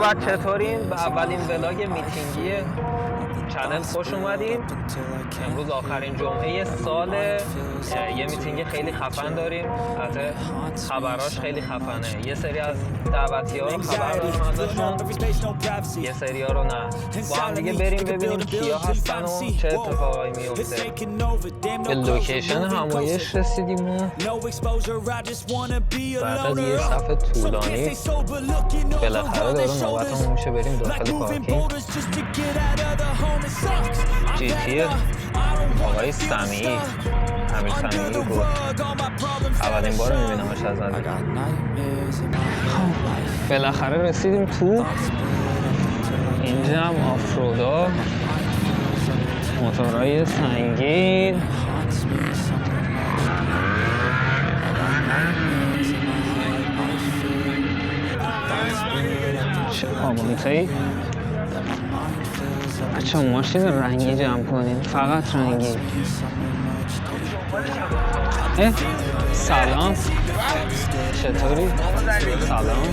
بعد چطورین؟ به اولین ولاگ میتینگی چنل خوش اومدین. امروز آخرین جمعه سال، یه میتینگ خیلی خفن داریم. البته خبراش خیلی خفنه. یه سری از دعوتی‌ها رو خبر داریم ازشون، یه سری‌ها رو نه. با هم دیگه بریم ببینیم کیا هستن و چه اتفاقایی میفته. به لوکیشن همایش رسیدیم و بعد از یه صف طولانی بالاخره داره نوبتمون میشه بریم داخل پارکینگ. جیتی آقای سمیعی، امیر سمیعی گفت اولین بار میبینمش از نزدیک. بالاخره رسیدیم تو. اینجا هم آفرودا، موتورهای سنگین، چه آمریکایی. بچه ماشین رنگی جمع کنید، فقط رنگی. سلام، چطوری؟ سلام.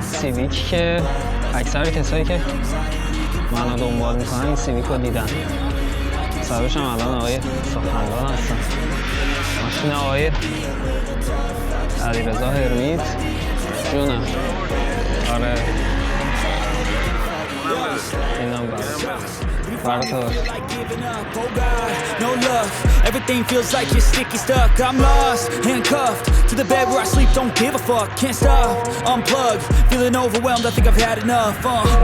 سیویک که اکثر کسایی که منو دنبال میکنن این سیویک رو دیدن. صاحبش هم الان آقای سخنران هستن. ماشین آقای علیرضا هرمیت جونه. آره اینم برای تو. No love, everything feels like you're sticky stuck. I'm lost, handcuffed to the bed where I sleep. Don't give a fuck, can't stop. Unplugged, feeling overwhelmed. I think I've had enough.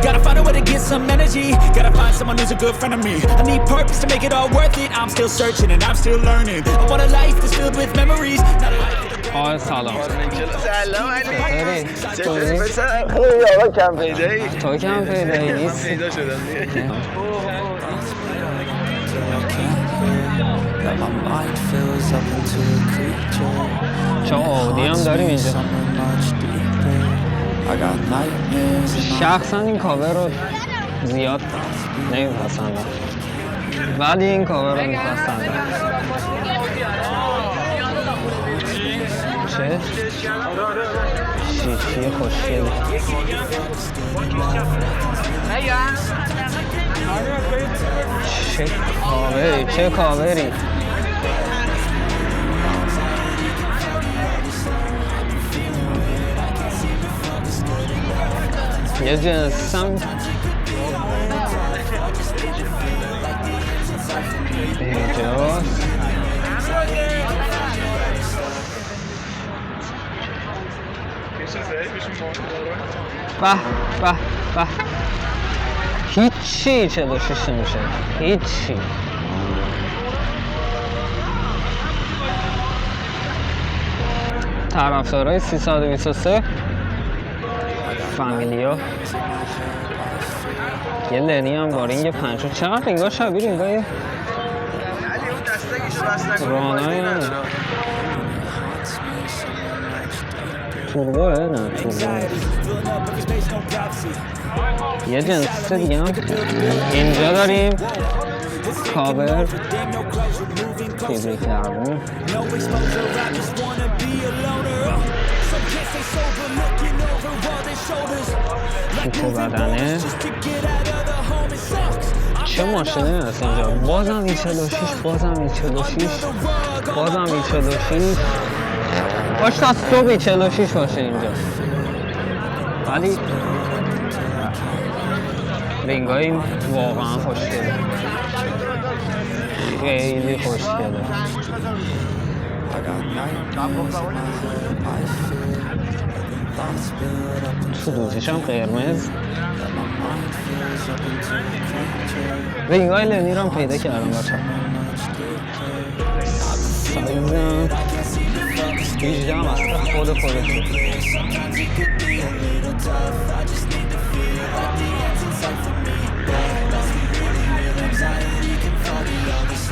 Gotta find a way to get some energy. Gotta find someone who's a good friend of me. I need purpose to make it all worth it. I'm still searching and I'm still learning. I want a life that's filled with memories. Not a life. سلام. سلام علی. چطوری؟ خوبی آقا، کم پیدایی؟ تو کم پیدایی نیست. پیدا شدم دیگه. چه آودی هم داریم اینجا. شخصا این کاور رو زیاد نمیپسندم، ولی این کاور رو میپسندم. چه؟ شیشی خوشگلی. چه کاوری. یه جنس هم اینجاست. به هیچی 46 نمیشه، هیچی. طرفدارای 323 فامیلیا. یه لنی هم با رینگ 5. چقدر رینگا شبیه رینگای رانایی نه توربوه. نه توربوه. یه جنس دیگه هم اینجا داریم. کابر فیبری کربون، پیچ بدنه. چه ماشینه هست اینجا. بازم ای 46. باش تا صبح 46 باشه اینجا. ولی رینگایی واقعا خوشگله، خیلی خوشگله. تو دوزیش هم قرمز. رینگای لنی رو هم پیدا کردم بچه. سایزم 18 هم از خودش.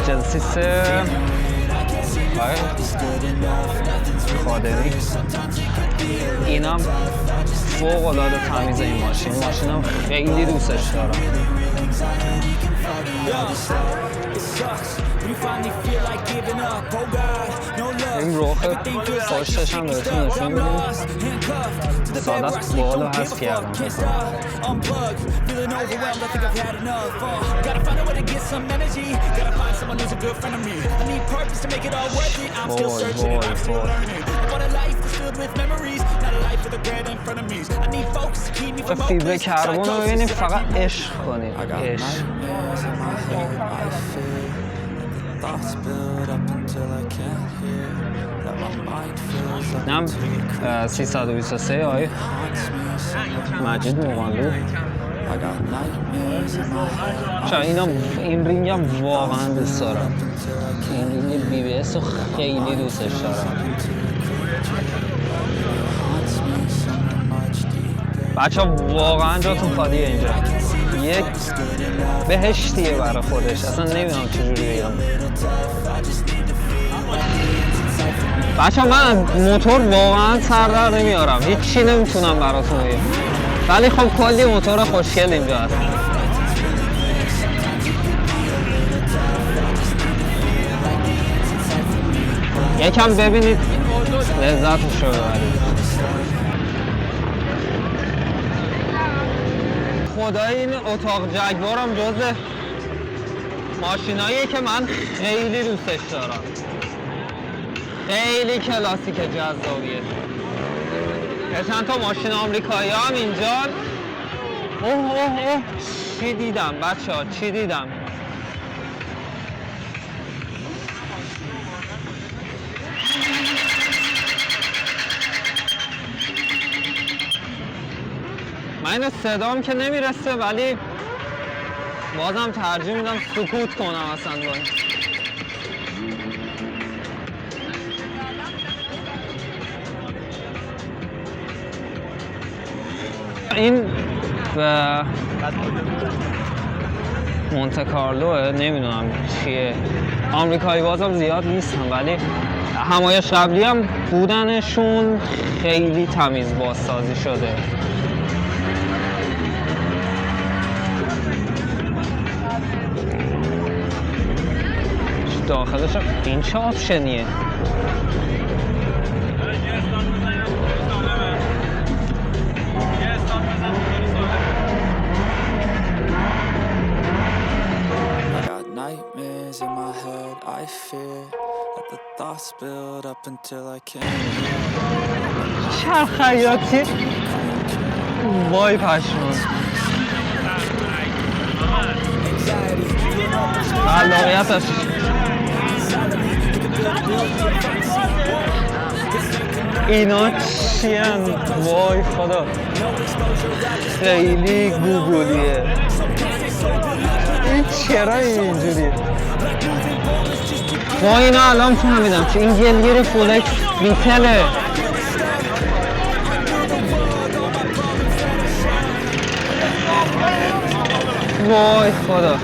جنسی 3 خودری اینم فوق العاده تمیز این ماشینم خیلی دوستش دارم. این رخ پشتش هم بهتون نشون میدیم. سادت بالا هست کردم. فیبر کربن رو ببینید، فقط عشق کنید. عشق. اینم 323 آی مجید موغانلو. این رینگ هم واقعا دوست دارم. این رینگ بی بی اس رو خیلی دوستش دارم. بچه ها واقعا جاتون خالیه اینجا. یک بهشتیه برای خودش. اصلا نمیدونم چجوری بگم. بچه ها من موتور واقعا سر در نمیارم. هیچی نمیتونم براتون بگم. ولی خب کلی موتور خوشگل اینجا هست. یکم ببینید، لذتشو ببرید. خدای این اتاق جگوارم جزء ماشیناییه که من خیلی دوستش دارم. خیلی کلاسیک جذابیه. چند تا ماشین آمریکایی هم اینجا. اوه چی دیدم بچه ها، چی دیدم. من این صدام که نمیرسه، ولی بازم ترجیح میدم سکوت کنم اصلا باید. این مونته کارلوه، نمیدونم چیه. آمریکایی بازم زیاد نیستم، ولی همایش قبلی هم بودنشون خیلی تمیز بازسازی شده. داخلش این چه آپشنیه؟ چه خیاطی؟ وای پشمان. خلاقیتش اینا چیان؟ وای خدا، خیلی گوگلیه. این چرا اینجوریه؟ وای اینا الان فهمیدم که این گلگیر فولکس بیتله. وای خدا.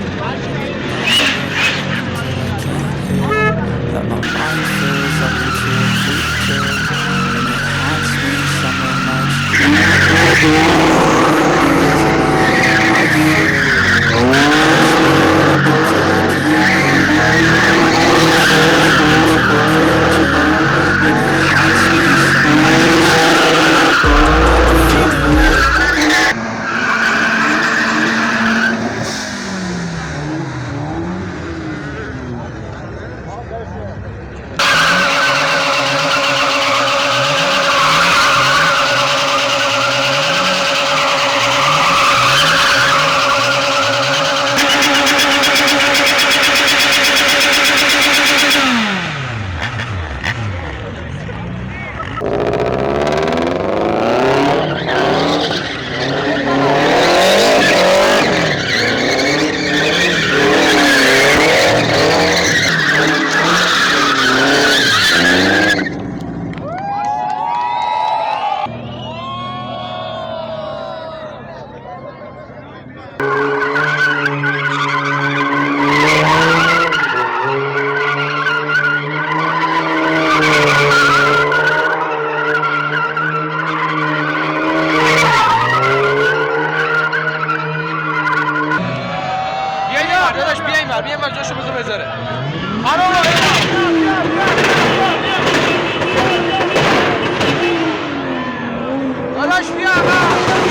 عقب یه وجهشو بذار بذاره داداش بیا عقب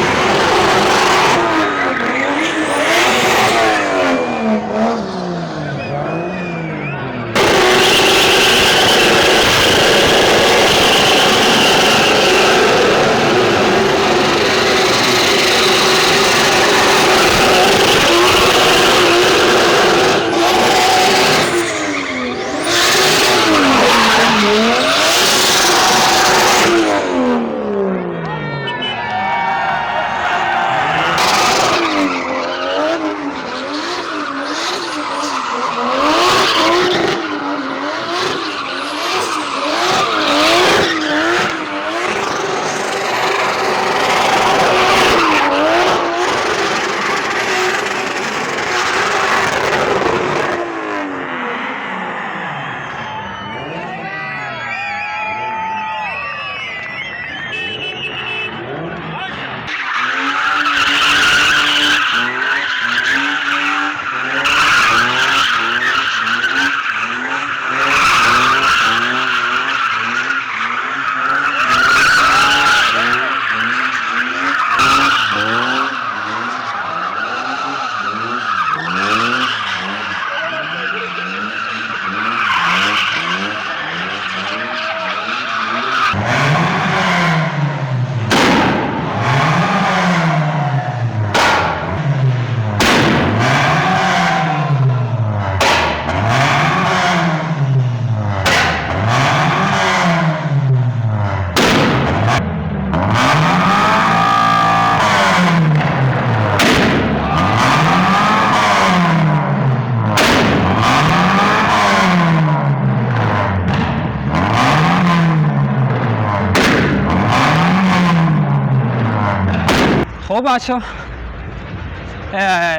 خب بچه ها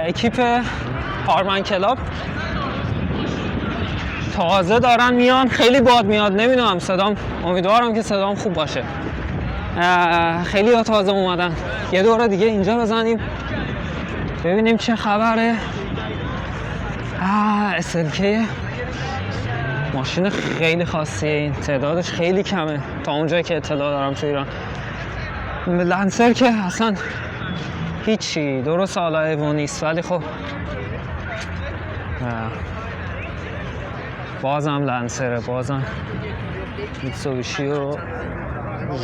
اکیپ هارمن کلاب تازه دارن میان، خیلی باد میاد، نمیدونم صدام، امیدوارم که صدام خوب باشه. خیلی ها تازه اومدن، یه دوره دیگه اینجا بزنیم ببینیم چه خبره. SLK ماشین خیلی خاصیه، این تعدادش خیلی کمه تا اونجایی که اطلاع دارم تو ایران. لنسر که اصلا هیچی، درست حالا ایوو نیست ولی خب بازم لنسره، بازم میتسوبیشی و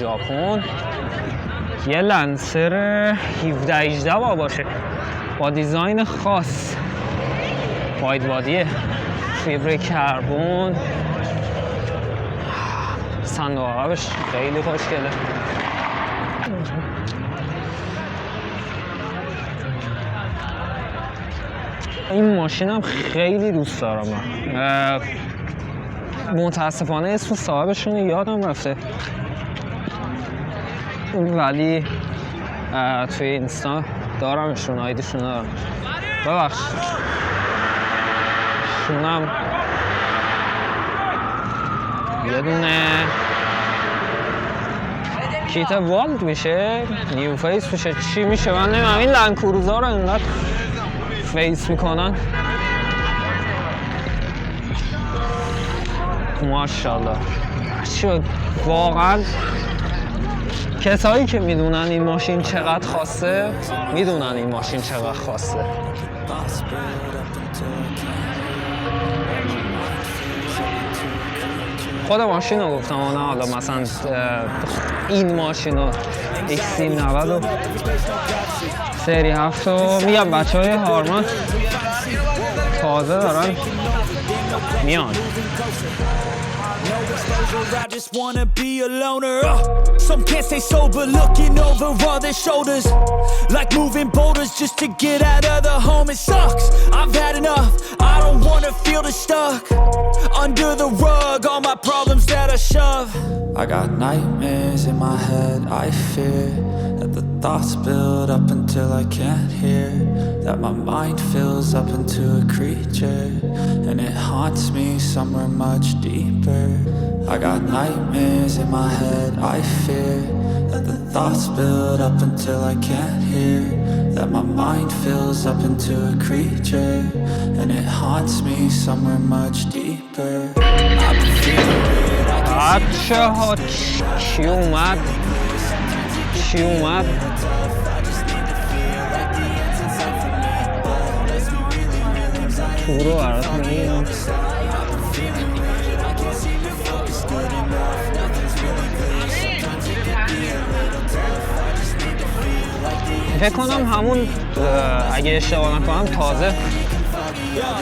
ژاپن. یه لنسر 17-18 باشه با دیزاین خاص، واید بادیه، فیبر کربن، صندوق عقبش خیلی خوشگله. این ماشینم خیلی دوست دارم من. متاسفانه اسم صاحبشون یادم رفته ولی توی اینستا دارمشون، آیدیشون دارم. ببخش شونم یه دونه کیت والد میشه، نیو فیس میشه، چی میشه من نمیدونم. این لنکروزا رو اینقدر فیس میکنن ماشاءالله. شد واقعا کسایی که میدونن این ماشین چقدر خاصه میدونن این ماشین چقدر خاصه. خود ماشین رو گفتم، نه حالا مثلا این ماشین رو XC90 و سری 7 رو میگم بچه های هارمن تازه دارن میان. I just wanna be a loner. Some can't stay sober, looking over all their shoulders, like moving boulders just to get out of the home. It sucks, I've had enough. I don't wanna feel the stuck under the rug, all my problems that I shove. I got nightmares in my head, I fear that the thoughts build up until I can't hear, that my mind fills up into a creature and it haunts me somewhere much deeper. I got nightmares in my head, I fear that the thoughts build up until I can't hear, that my mind fills up into a creature, and it haunts me somewhere much deeper. I've been feeling weird, I can see بچه ها چی اومد؟ چی اومد؟ تو رو برات میگیم. فکر کنم همون اگه اشتباه نکنم تازه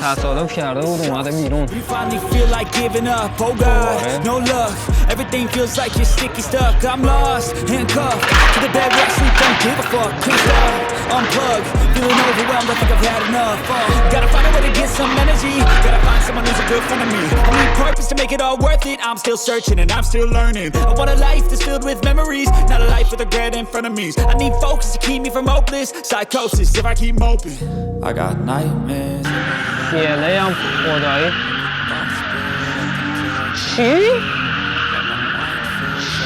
تصادف کرده بود اومده بیرون. You finally feel like giving up, oh God, no luck. Everything feels like you're sticky stuck. I'm lost, handcuffed to the bed where I sleep, don't give a fuck. Please stop, unplug, feeling overwhelmed, I think I've had enough. Gotta find a way to get some energy, gotta find someone who's a good friend of me. I need purpose to make it all worth it. I'm still searching and I'm still learning. I want a life that's filled with memories, not a life with regret and frenemies. I need focus to keep me from hopeless psychosis if I keep moping. I got nightmares. CLA هم خدایی چی؟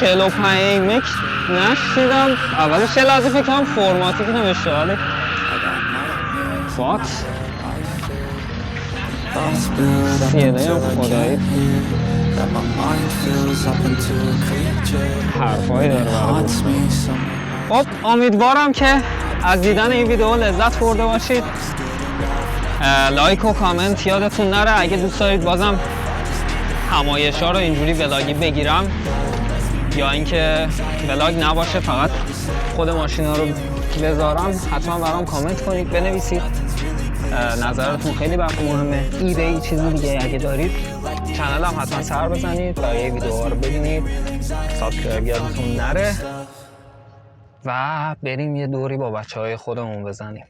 45 مک نشیدم اولش یه لحظه فکر کنم فرماتی که نوشته ولی فات CLA هم خدایی حرفایی داره برای خب امیدوارم که از دیدن این ویدیو لذت برده باشید. لایک و کامنت یادتون نره. اگه دوست دارید بازم همایش ها رو اینجوری ولاگی بگیرم یا اینکه ولاگ نباشه فقط خود ماشینا رو بذارم حتما برام کامنت کنید، بنویسید نظرتون خیلی برام مهمه. ایده ای چیزی دیگه اگه دارید کانال هم حتما سر بزنید، بقیه ویدیوها رو ببینید، سابسکرایب یادتون نره و بریم یه دوری با بچهای خودمون بزنیم.